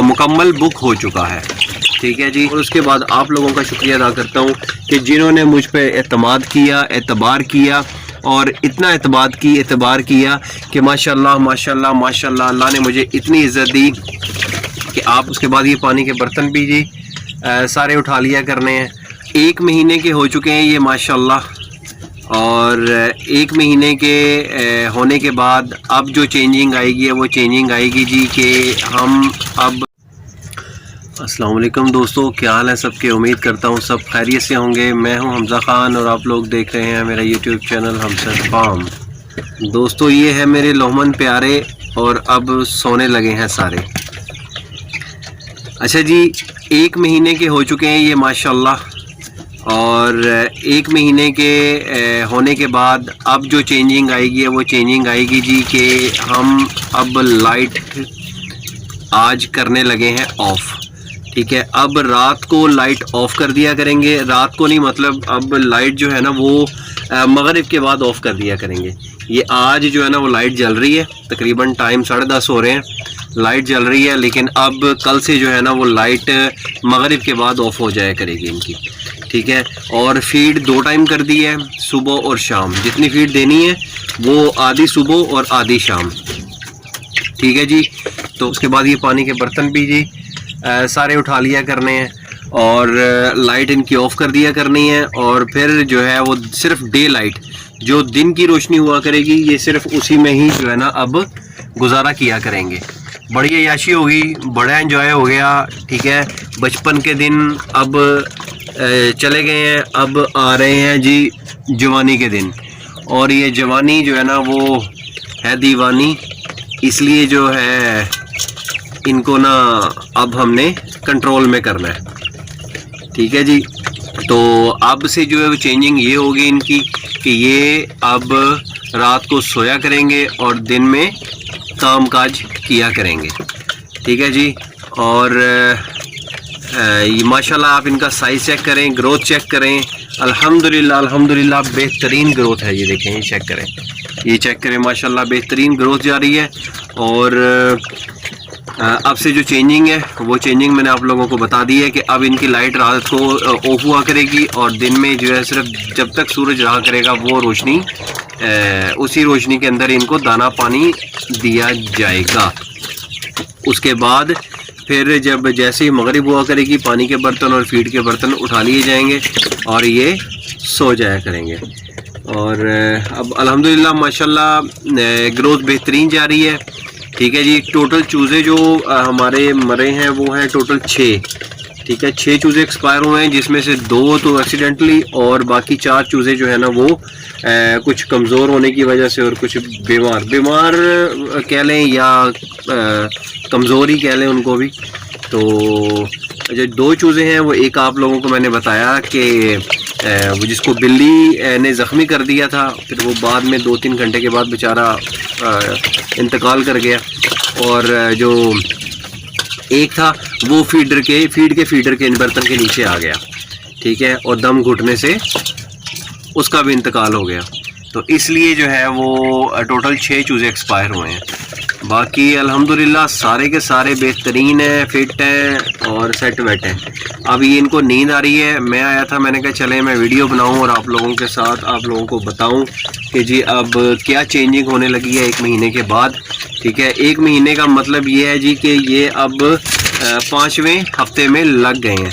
मुकम्मल बुक हो चुका है। ठीक है जी। और उसके बाद आप लोगों का शुक्रिया अदा करता हूँ कि जिन्होंने मुझ पे एतमाद किया, एतबार किया और इतना एतबार किया कि माशाल्लाह माशाल्लाह माशाल्लाह अल्लाह ने मुझे इतनी इज़्ज़त दी कि आप। उसके बाद ये पानी के बर्तन भी जी सारे उठा लिया करने हैं। 1 महीने के हो चुके हैं ये माशाल्लाह। और 1 महीने के होने के बाद अब जो चेंजिंग आएगी वो चेंजिंग आएगी जी कि हम अब। अस्सलाम वालेकुम दोस्तों, क्या हाल है सबके। उम्मीद करता हूँ सब खैरियत से होंगे। मैं हूँ हमज़ा ख़ान और आप लोग देख रहे हैं मेरा यूट्यूब चैनल हमसर फार्म। दोस्तों ये है मेरे लोहमन प्यारे और अब सोने लगे हैं सारे। अच्छा जी, 1 महीने के हो चुके हैं ये माशाल्लाह। और 1 महीने के होने के बाद अब जो चेंजिंग आएगी वो चेंजिंग आएगी जी कि हम अब लाइट आज करने लगे हैं ऑफ़। ठीक है, अब रात को लाइट ऑफ़ कर दिया करेंगे। रात को नहीं, मतलब अब लाइट जो है ना वो मगरिब के बाद ऑफ़ कर दिया करेंगे। ये आज जो है ना वो लाइट जल रही है, तकरीबन टाइम 10:30 हो रहे हैं, लाइट जल रही है। लेकिन अब कल से जो है ना वो लाइट मगरिब के बाद ऑफ़ हो जाया करेगी इनकी। ठीक है, और फीड 2 टाइम कर दी है, सुबह और शाम। जितनी फीड देनी है वो आधी सुबह और आधी शाम। ठीक है जी। तो उसके बाद ये पानी के बर्तन भी जी सारे उठा लिया करने हैं और लाइट इनकी ऑफ़ कर दिया करनी है। और फिर जो है वो सिर्फ डे लाइट, जो दिन की रोशनी हुआ करेगी, ये सिर्फ उसी में ही जो है ना अब गुजारा किया करेंगे। बड़ी अय्याशी होगी, बड़ा एंजॉय हो गया। ठीक है, बचपन के दिन अब चले गए हैं, अब आ रहे हैं जी जवानी के दिन। और ये जवानी जो है ना वो है दीवानी, इसलिए जो है इनको ना अब हमने कंट्रोल में करना है। ठीक है जी। तो अब से जो है वो चेंजिंग ये होगी इनकी कि ये अब रात को सोया करेंगे और दिन में काम काज किया करेंगे। ठीक है जी। और ये माशाल्लाह आप इनका साइज़ चेक करें, ग्रोथ चेक करें। अल्हम्दुलिल्लाह अल्हम्दुलिल्लाह बेहतरीन ग्रोथ है। ये देखें, ये चेक करें, ये चेक करें, माशाल्लाह बेहतरीन ग्रोथ जा रही है। और अब से जो चेंजिंग है वो चेंजिंग मैंने आप लोगों को बता दी है कि अब इनकी लाइट रात को ऑफ हुआ करेगी और दिन में जो है सिर्फ जब तक सूरज रहा करेगा वो रोशनी, उसी रोशनी के अंदर इनको दाना पानी दिया जाएगा। उसके बाद फिर जब जैसे ही मगरिब हुआ करेगी, पानी के बर्तन और फीड के बर्तन उठा लिए जाएंगे और ये सो जाया करेंगे। और अब अल्हम्दुलिल्लाह माशाल्लाह ग्रोथ बेहतरीन जा रही है। ठीक है जी। टोटल चूज़े जो हमारे मरे हैं वो हैं टोटल 6। ठीक है, 6 चूज़े एक्सपायर हुए हैं, जिसमें से 2 तो एक्सीडेंटली और बाकी 4 चूज़े जो है ना वो कुछ कमज़ोर होने की वजह से और कुछ बीमार कह लें या कमज़ोर ही कह लें उनको भी। तो जो 2 चूज़े हैं वो एक आप लोगों को मैंने बताया कि वो जिसको बिल्ली ने ज़ख्मी कर दिया था, फिर वो बाद में 2-3 घंटे के बाद बेचारा इंतकाल कर गया। और जो एक था वो फीड के फीडर के बर्तन के नीचे आ गया। ठीक है, और दम घुटने से उसका भी इंतकाल हो गया। तो इसलिए जो है वो टोटल 6 चूज़े एक्सपायर हुए हैं। बाकी अल्हम्दुलिल्लाह सारे के सारे बेहतरीन हैं, फिट हैं और सेट वेट हैं। अब ये इनको नींद आ रही है, मैं आया था, मैंने कहा चले मैं वीडियो बनाऊं और आप लोगों के साथ आप लोगों को बताऊं कि जी अब क्या चेंजिंग होने लगी है 1 महीने के बाद। ठीक है, 1 महीने का मतलब ये है जी कि ये अब 5वें हफ्ते में लग गए हैं।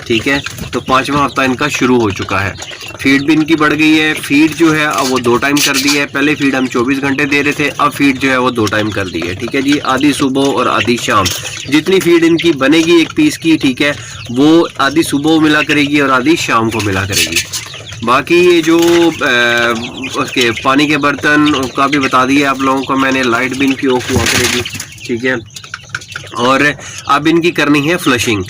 ठीक है, तो 5वां हफ्ता इनका शुरू हो चुका है। फीड भी इनकी बढ़ गई है। फीड जो है अब वो 2 टाइम कर दी है। पहले फीड हम 24 घंटे दे रहे थे, अब फीड जो है वो 2 टाइम कर दी है। ठीक है जी, आधी सुबह और आधी शाम। जितनी फीड इनकी बनेगी एक पीस की, ठीक है, वो आधी सुबह मिला करेगी और आधी शाम को मिला करेगी। बाकी ये जो उसके पानी के बर्तन का भी बता दिया आप लोगों को मैंने, लाइट भी इनकी ऑफ हुआ करेगी। ठीक है, और अब इनकी करनी है फ्लशिंग।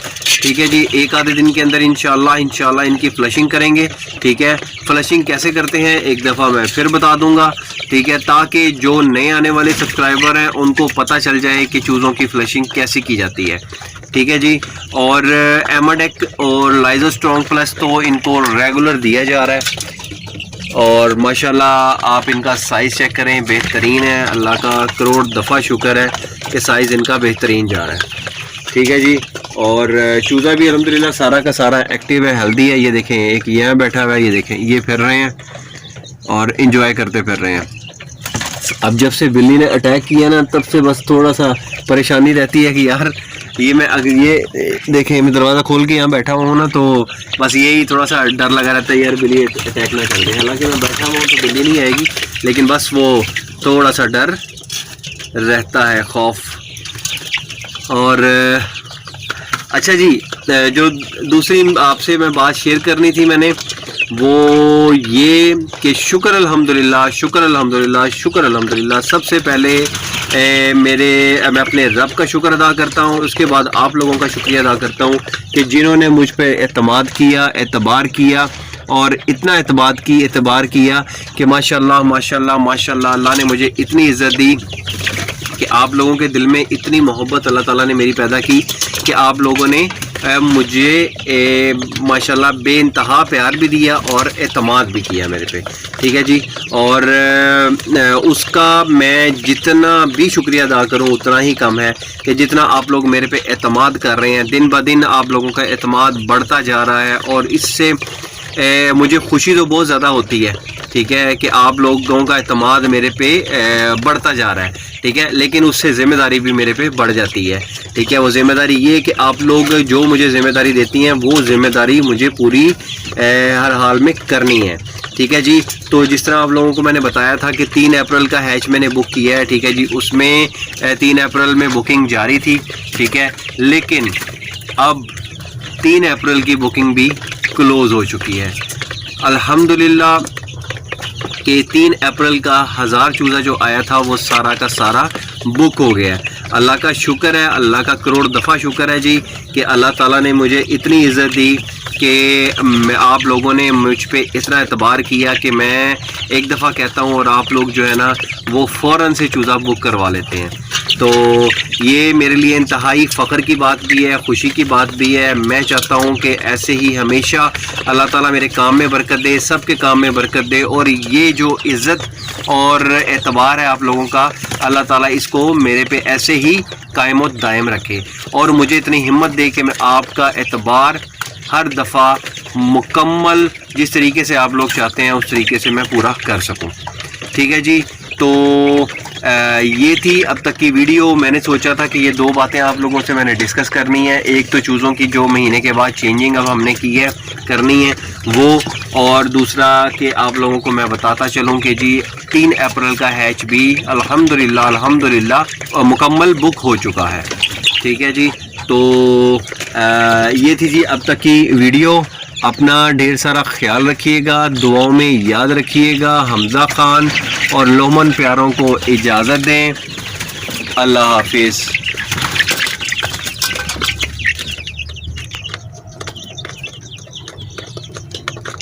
ठीक है जी, 1 आधे दिन के अंदर इंशाल्लाह इनकी फ्लशिंग करेंगे। ठीक है, फ्लशिंग कैसे करते हैं एक दफ़ा मैं फिर बता दूंगा। ठीक है, ताकि जो नए आने वाले सब्सक्राइबर हैं उनको पता चल जाए कि चूज़ों की फ्लशिंग कैसे की जाती है। ठीक है जी, और एमाडेक और लाइजो स्ट्रॉन्ग प्लस तो इनको रेगुलर दिया जा रहा है। और माशाल्लाह आप इनका साइज़ चेक करें, बेहतरीन है। अल्लाह का करोड़ दफ़ा शुक्र है कि साइज़ इनका बेहतरीन जा रहा है। ٹھیک ہے جی. اور چوزا بھی الحمدللہ سارا کا سارا ایکٹیو ہے, ہیلدی ہے. یہ دیکھیں ایک یہاں بیٹھا ہوا ہے, یہ دیکھیں یہ پھر رہے ہیں اور انجوائے کرتے پھر رہے ہیں. اب جب سے بلی نے اٹیک کیا نا تب سے بس تھوڑا سا پریشانی رہتی ہے کہ یار یہ میں اگر یہ دیکھیں میں دروازہ کھول کے یہاں بیٹھا ہوا ہوں نا تو بس یہی تھوڑا سا ڈر لگا رہتا ہے یار بلی اٹیک نہ کر دے. حالانکہ میں بیٹھا ہوا ہوں تو بلی نہیں آئے گی, لیکن بس وہ تھوڑا سا ڈر رہتا ہے, خوف. اور اچھا جی, جو دوسری آپ سے میں بات شیئر کرنی تھی میں نے وہ یہ کہ شکر الحمدللہ شکر الحمدللہ شکر الحمدللہ. سب سے پہلے میں اپنے رب کا شکر ادا کرتا ہوں, اس کے بعد آپ لوگوں کا شکریہ ادا کرتا ہوں کہ جنہوں نے مجھ پہ اعتماد کیا, اعتبار کیا, اور اتنا اعتبار کیا کہ ماشاءاللہ ماشاءاللہ ماشاءاللہ اللہ نے مجھے اتنی عزت دی کہ آپ لوگوں کے دل میں اتنی محبت اللہ تعالیٰ نے میری پیدا کی کہ آپ لوگوں نے مجھے ماشاءاللہ بے انتہا پیار بھی دیا اور اعتماد بھی کیا میرے پہ. ٹھیک ہے جی, اور اس کا میں جتنا بھی شکریہ ادا کروں اتنا ہی کم ہے کہ جتنا آپ لوگ میرے پہ اعتماد کر رہے ہیں. دن بہ دن آپ لوگوں کا اعتماد بڑھتا جا رہا ہے اور اس سے مجھے خوشی تو بہت زیادہ ہوتی ہے. ٹھیک ہے کہ آپ لوگوں کا اعتماد میرے پہ بڑھتا جا رہا ہے. ٹھیک ہے, لیکن اس سے ذمہ داری بھی میرے پہ بڑھ جاتی ہے. ٹھیک ہے, وہ ذمہ داری یہ ہے کہ آپ لوگ جو مجھے ذمہ داری دیتی ہیں وہ ذمہ داری مجھے پوری ہر حال میں کرنی ہے. ٹھیک ہے جی, تو جس طرح آپ لوگوں کو میں نے بتایا تھا کہ 3 اپریل کا ہیچ میں نے بک کیا ہے. ٹھیک ہے جی, اس میں 3 اپریل میں بکنگ جاری تھی. ٹھیک ہے, لیکن اب 3 اپریل کی بکنگ بھی کلوز ہو چکی ہے الحمدللہ کہ 3 اپریل کا 1000 چوزا جو آیا تھا وہ سارا کا سارا بک ہو گیا. اللہ کا شکر ہے, اللہ کا کروڑ دفعہ شکر ہے جی کہ اللہ تعالیٰ نے مجھے اتنی عزت دی کہ آپ لوگوں نے مجھ پہ اتنا اعتبار کیا کہ میں ایک دفعہ کہتا ہوں اور آپ لوگ جو ہے نا وہ فوراً سے چوزا بک کروا لیتے ہیں. تو یہ میرے لیے انتہائی فخر کی بات بھی ہے, خوشی کی بات بھی ہے. میں چاہتا ہوں کہ ایسے ہی ہمیشہ اللہ تعالیٰ میرے کام میں برکت دے, سب کے کام میں برکت دے, اور یہ جو عزت اور اعتبار ہے آپ لوگوں کا اللہ تعالیٰ اس کو میرے پہ ایسے ہی قائم و دائم رکھے اور مجھے اتنی ہمت دے کہ میں آپ کا اعتبار ہر دفعہ مکمل جس طریقے سے آپ لوگ چاہتے ہیں اس طریقے سے میں پورا کر سکوں. ٹھیک ہے جی, تو یہ تھی اب تک کی ویڈیو. میں نے سوچا تھا کہ یہ 2 باتیں آپ لوگوں سے میں نے ڈسکس کرنی ہے. ایک تو چوزوں کی جو مہینے کے بعد چینجنگ اب ہم نے کی ہے کرنی ہے وہ, اور دوسرا کہ آپ لوگوں کو میں بتاتا چلوں کہ جی 3 اپریل کا ہیچ بھی الحمدللہ مکمل بک ہو چکا ہے. ٹھیک ہے جی, تو یہ تھی جی اب تک کی ویڈیو. اپنا ڈھیر سارا خیال رکھیے گا, دعاؤں میں یاد رکھیے گا. حمزہ خان اور لومن پیاروں کو اجازت دیں. اللہ حافظ.